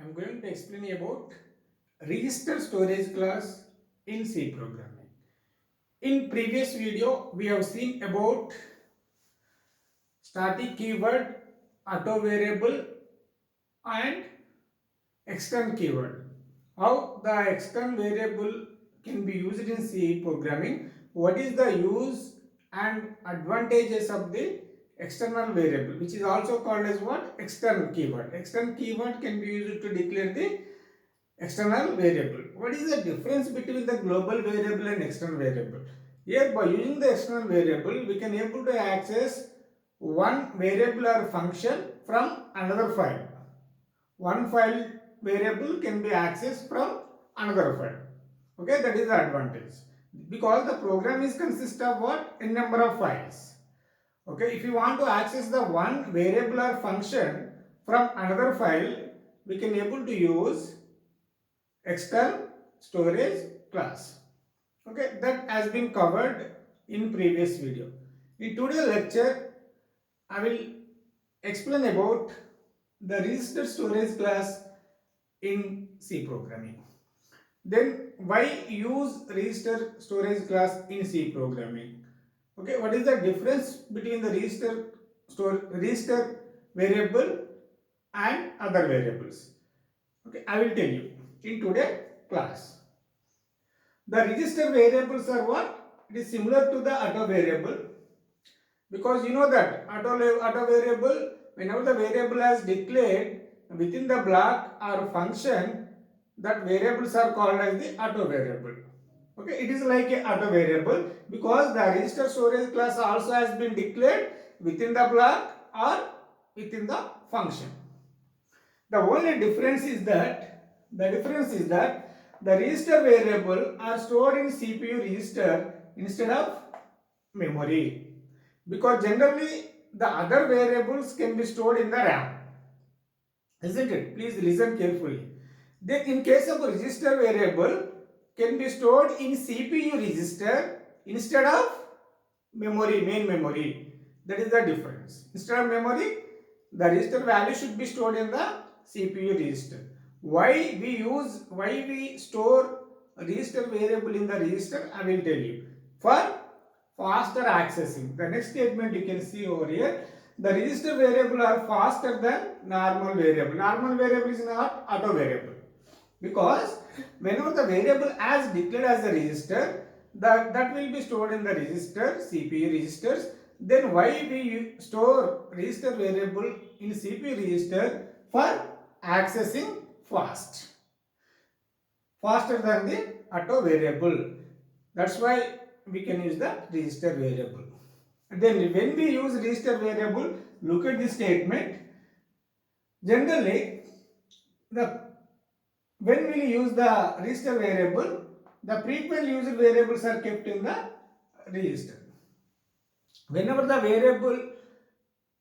I'm going to explain about register storage class in C programming. In previous video, we have seen about static keyword, auto variable and external keyword. How the external variable can be used in C programming, what is the use and advantages of the external variable, which is also called as what? External keyword. External keyword can be used to declare the external variable. What is the difference between the global variable and external variable? Here, by using the external variable, we can able to access one variable or function from another file. One file variable can be accessed from another file. Okay, that is the advantage. Because the program is consist of what? A number of files. Okay, if you want to access the one variable or function from another file, we can able to use external storage class. Okay, that has been covered in previous video. In today's lecture, I will explain about the register storage class in C programming. Then why use register storage class in C programming? Okay, what is the difference between the register variable and other variables? Okay, I will tell you in today's class. The register variables are what? It is similar to the auto variable, because you know that auto variable, whenever the variable has declared within the block or function, that variables are called as the auto variable. Okay, it is like a auto variable because the register storage class also has been declared within the block or within the function. The only difference is that the register variable are stored in CPU register instead of memory, because generally the other variables can be stored in the RAM, isn't it? Please listen carefully. Then in case of a register variable can be stored in CPU register instead of main memory. That is the difference. Instead of memory, the register value should be stored in the CPU register. Why we store register variable in the register, I will tell you. For faster accessing. The next statement you can see over here. The register variable are faster than normal variable. Normal variable is not auto variable, because whenever the variable as declared as a register, that will be stored in the register, CPU registers. Then why we store register variable in CPU register? For accessing faster than the auto variable. That's why we can use the register variable. And then when we use register variable, look at this statement. Generally, when we use the register variable, the frequent used variables are kept in the register. Whenever the variable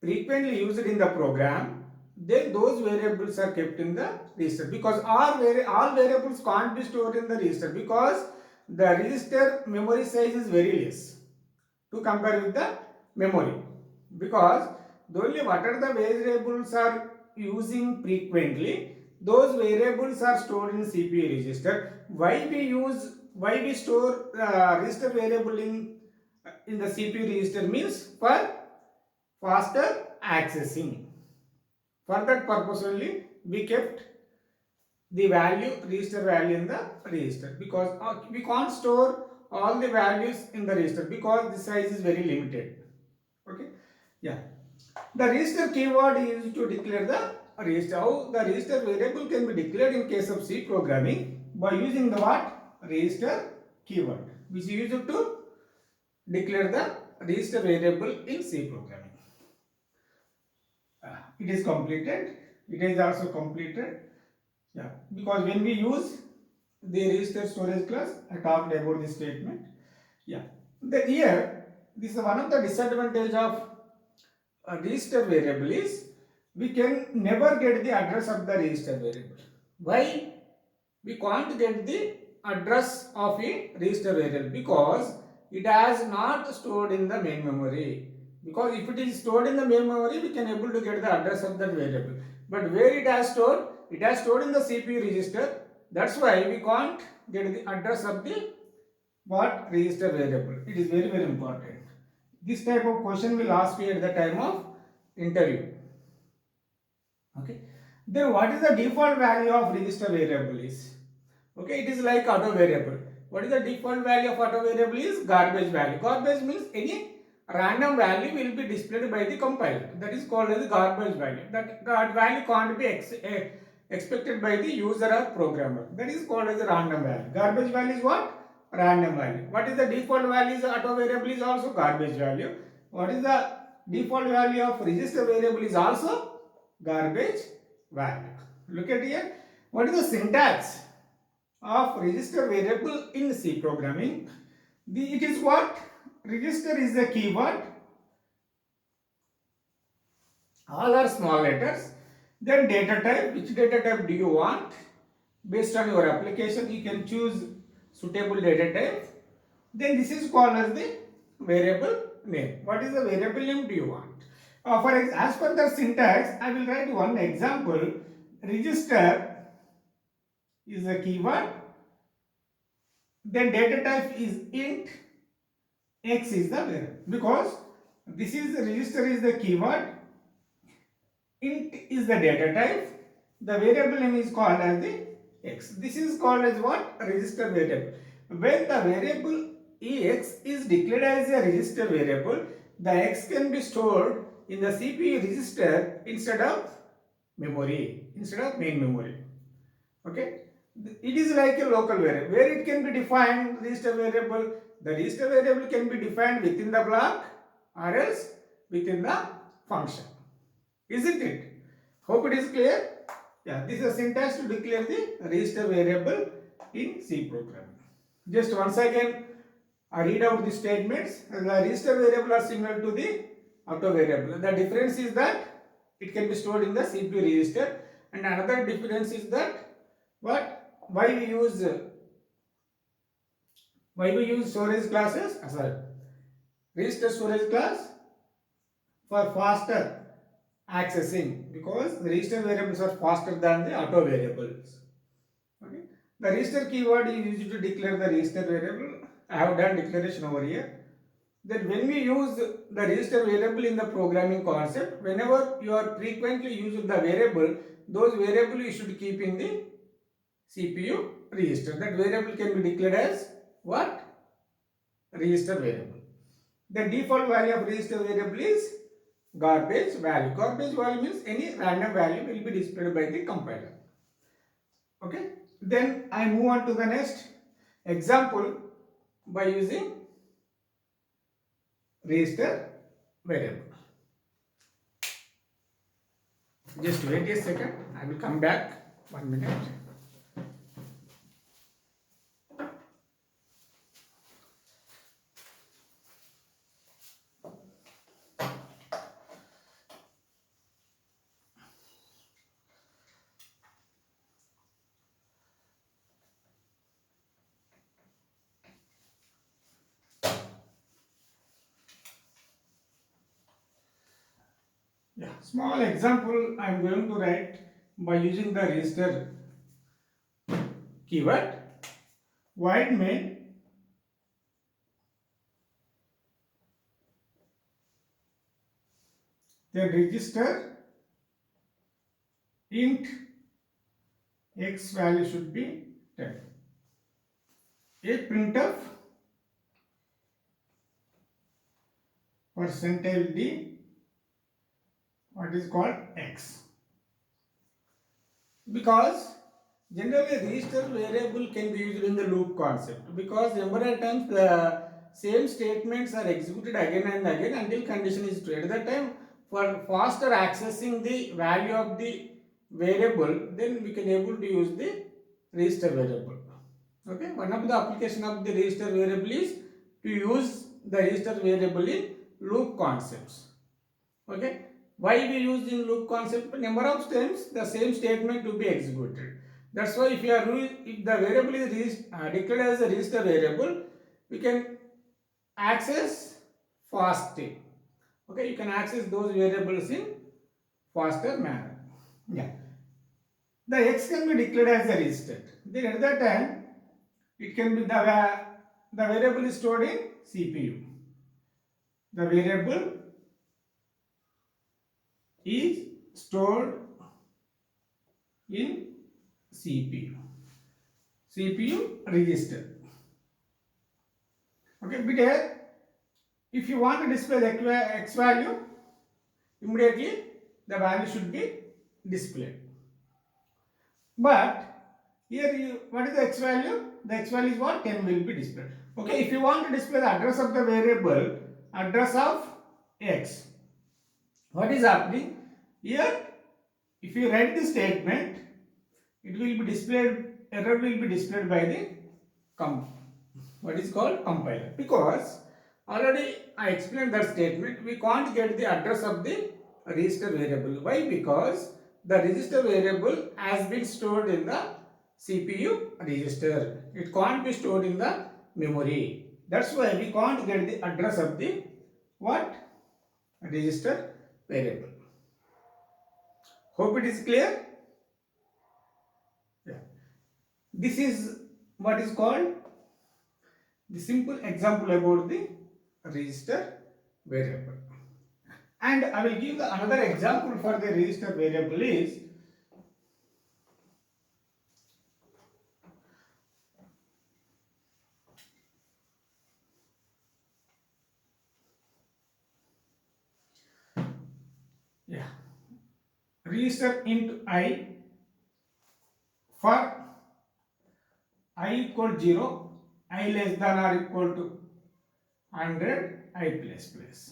frequently used in the program, then those variables are kept in the register, because all variables can't be stored in the register, because the register memory size is very less to compare with the memory, because only what are the variables are using frequently, those variables are stored in CPU register. Why we store register variable in the CPU register means for faster accessing. For that purpose only we kept the register value in the register, because we can't store all the values in the register because the size is very limited. Okay, yeah. The register keyword is used to declare the register. How the register variable can be declared in case of C programming? By using the what? Register keyword, which is used to declare the register variable in C programming. It is completed. It is also completed. Yeah, because when we use the register storage class, I talked about this statement. Yeah, then here this is one of the disadvantage of a register variable is we can never get the address of the register variable. Why we can't get the address of a register variable? Because it has not stored in the main memory. Because if it is stored in the main memory, we can able to get the address of that variable. But where it has stored in the CPU register. That's why we can't get the address of the what register variable. It is very important. This type of question will ask you at the time of interview. Okay. Then what is the default value of register variable is? Okay, it is like auto variable. What is the default value of auto variable is garbage value. Garbage means any random value will be displayed by the compiler. That is called as garbage value. That value can't be expected by the user or programmer. That is called as a random value. Garbage value is what? Random value. What is the default value? Is auto variable is also garbage value. What is the default value of register variable is also garbage value. Look at here. What is the syntax of register variable in C programming? It is what? Register is the keyword. All are small letters. Then data type. Which data type do you want? Based on your application, you can choose suitable data type. Then this is called as the variable name. What is the variable name do you want? As per the syntax, I will write one example. Register is a keyword. Then data type is int. X is the variable. Because this is register is the keyword. Int is the data type. The variable name is called as the X. This is called as what? Register variable. When the variable X is declared as a register variable, the X can be stored in the CPU register instead of memory, instead of main memory. Okay? It is like a local variable. Where it can be defined, register variable, the register variable can be defined within the block or else within the function. Isn't it? Hope it is clear. Yeah, this is a syntax to declare the register variable in C program. Just once again, I read out the statements. The register variable are similar to the auto variable. The difference is that it can be stored in the CPU register, and another difference is that why we use storage classes? Register storage class for faster accessing, because the register variables are faster than the auto variables. Okay. The register keyword is used to declare the register variable. I have done declaration over here. Then when we use the register variable in the programming concept, whenever you are frequently using the variable, those variable you should keep in the CPU register. That variable can be declared as what? Register variable. The default value of register variable is garbage value. Garbage value means any random value will be displayed by the compiler. Okay. Then I move on to the next example by using register variable. Just wait a second. I will come back. 1 minute. Yeah, small example I am going to write by using the register keyword. Void main the register int x value should be 10. A printf %d what is called x. Because generally register variable can be used in the loop concept, because number of times the same statements are executed again and again until condition is true. At that time, for faster accessing the value of the variable, then we can able to use the register variable. Okay, one of the application of the register variable is to use the register variable in loop concepts. Okay, why we use in loop concept? Number of times the same statement to be executed. That's why if the variable is declared as a register variable, we can access fastly. Okay, you can access those variables in faster manner. Yeah. The X can be declared as a register. Then at that time, it can be the variable is stored in CPU. The variable is stored in CPU. CPU register. Okay, but here, if you want to display the X value, immediately the value should be displayed. But here, what is the X value? The X value is what? 10 will be displayed. Okay, if you want to display the address of the variable, address of X, what is happening? Here, if you write the statement, it will be displayed, error will be displayed by the what is called compiler, because already I explained that statement. We can't get the address of the register variable. Why? Because the register variable has been stored in the CPU register. It can't be stored in the memory. That's why we can't get the address of the what? Register variable. Hope it is clear. Yeah. This is what is called the simple example about the register variable. And I will give another example for the register variable is register int I for I equal 0, I less than or equal to 100, I plus plus,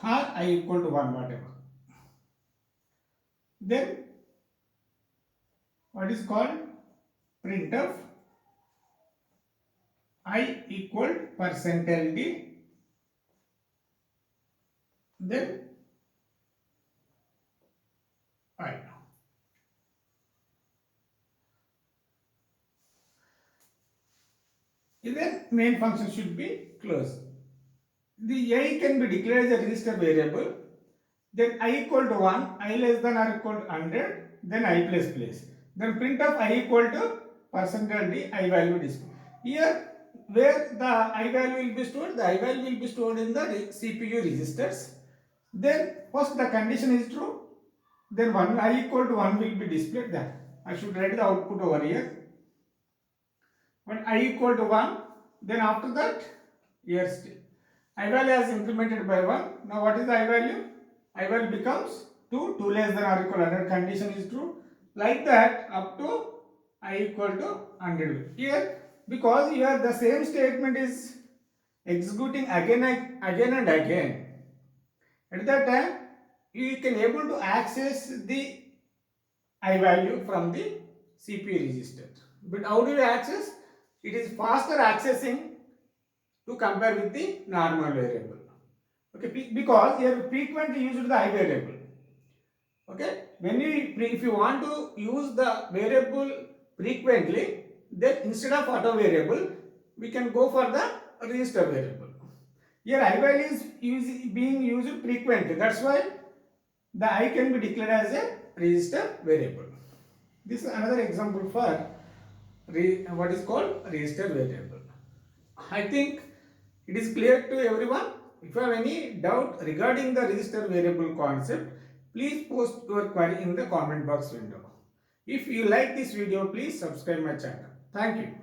or I equal to 1, whatever. Then what is called printf I equal percentile d, then I. Then main function should be closed. The I can be declared as a register variable. Then I equal to 1, I less than or equal to 100, then I plus plus. Then print of I equal to percentile d, I value display. Here, where the I value will be stored, the I value will be stored in the CPU registers. Then first the condition is true, then I equal to 1 will be displayed. Then I should write the output over here. When I equal to 1, then after that, here still I value is incremented by 1. Now what is the I value? I value becomes 2, 2 less than or equal to 100, condition is true. Like that up to I equal to 100. Here, because here the same statement is executing again and again. At that time, you can able to access the I value from the CPU register. But how do you access? It is faster accessing to compare with the normal variable. Okay, because here frequently used the I variable. Okay, when if you want to use the variable frequently, then instead of auto variable, we can go for the register variable. Here I value is being used frequently. That's why the I can be declared as a register variable. This is another example for what is called register variable. I think it is clear to everyone. If you have any doubt regarding the register variable concept, please post your query in the comment box window. If you like this video, please subscribe my channel. Thank you.